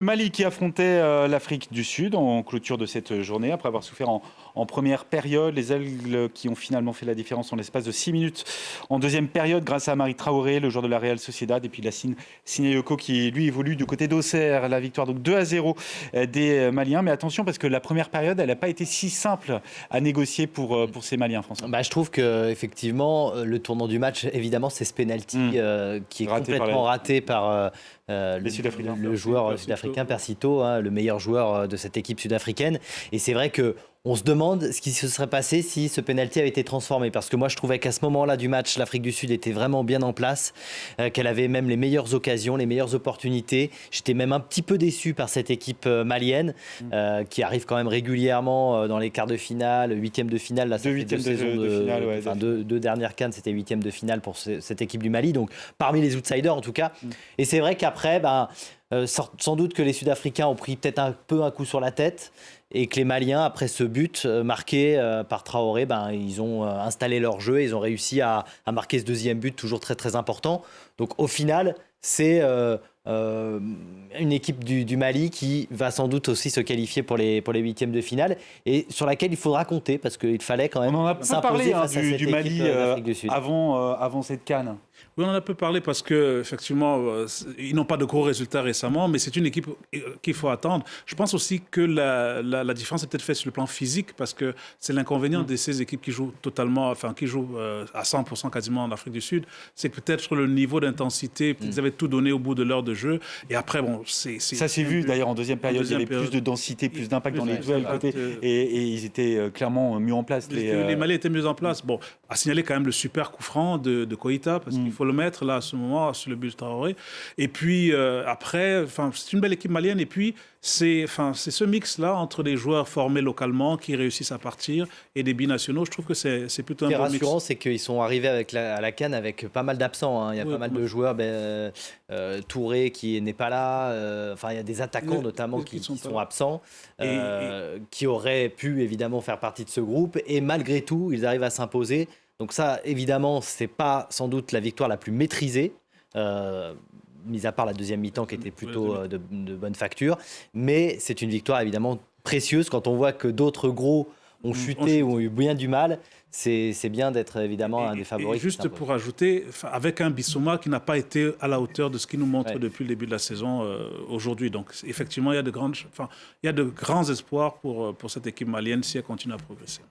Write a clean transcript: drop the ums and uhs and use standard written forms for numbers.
Mali qui affrontait l'Afrique du Sud en clôture de cette journée après avoir souffert en première période. Les Aigles qui ont finalement fait la différence en l'espace de 6 minutes en deuxième période grâce à Amari Traoré, le joueur de la Real Sociedad, et puis Lassine Sinayoko qui lui évolue du côté d'Auxerre. La victoire donc 2-0 des Maliens. Mais attention parce que la première période elle n'a pas été si simple à négocier pour ces Maliens, François. Je trouve que effectivement le tournant du match, évidemment, c'est ce penalty qui est complètement raté par le joueur sud-africain Persito, hein, le meilleur joueur de cette équipe sud-africaine. Et c'est vrai que on se demande ce qui se serait passé si ce penalty avait été transformé. Parce que moi, je trouvais qu'à ce moment-là du match, l'Afrique du Sud était vraiment bien en place, qu'elle avait même les meilleures occasions, les meilleures opportunités. J'étais même un petit peu déçu par cette équipe malienne qui arrive quand même régulièrement dans les quarts de finale, huitièmes de finale. Là, ça fait deux saisons de finale, deux dernières CAN, c'était huitièmes de finale pour cette équipe du Mali. Donc, parmi les outsiders en tout cas. Et c'est vrai qu'après, sans doute que les Sud-Africains ont pris peut-être un peu un coup sur la tête et que les Maliens, après ce but marqué par Traoré, ils ont installé leur jeu et ils ont réussi à marquer ce deuxième but, toujours très très important. Donc au final, c'est une équipe du Mali qui va sans doute aussi se qualifier pour les huitièmes de finale et sur laquelle il faudra compter parce qu'il fallait quand même s'imposer face à cette du Mali équipe d'Afrique du Sud. avant cette CAN. Oui, on en a peu parlé parce que effectivement, ils n'ont pas de gros résultats récemment, mais c'est une équipe qu'il faut attendre. Je pense aussi que la différence est peut-être faite sur le plan physique parce que c'est l'inconvénient de ces équipes qui jouent à 100% quasiment en Afrique du Sud, c'est que peut-être le niveau d'intensité, ils avaient tout donné au bout de l'heure de jeu, et après ça s'est vu d'ailleurs en deuxième période, il y avait plus de densité, plus d'impact dans les duels côté, et ils étaient clairement mieux en place. Les Maliens étaient mieux en place. Bon, à signaler quand même le super coup franc de Koïta parce qu'il faut le mettre là à ce moment sur le but de Traoré. Et puis après, c'est une belle équipe malienne. Et puis c'est ce mix là entre des joueurs formés localement qui réussissent à partir et des binationaux. Je trouve que c'est plutôt un bon mix. Ce qui est rassurant, c'est qu'ils sont arrivés à la CAN avec pas mal d'absents. Hein. Il y a pas mal de joueurs. Touré qui n'est pas là. Il y a des attaquants notamment qui sont absents, qui auraient pu évidemment faire partie de ce groupe. Et malgré tout, ils arrivent à s'imposer. Donc ça, évidemment, c'est pas sans doute la victoire la plus maîtrisée, mis à part la deuxième mi-temps qui était plutôt de bonne facture. Mais c'est une victoire évidemment précieuse quand on voit que d'autres gros ont chuté ou ont eu bien du mal. C'est bien d'être évidemment un des favoris. Et juste pour ajouter, avec un Bissouma qui n'a pas été à la hauteur de ce qu'il nous montre depuis le début de la saison aujourd'hui. Donc effectivement, il y a de grands espoirs pour cette équipe malienne si elle continue à progresser.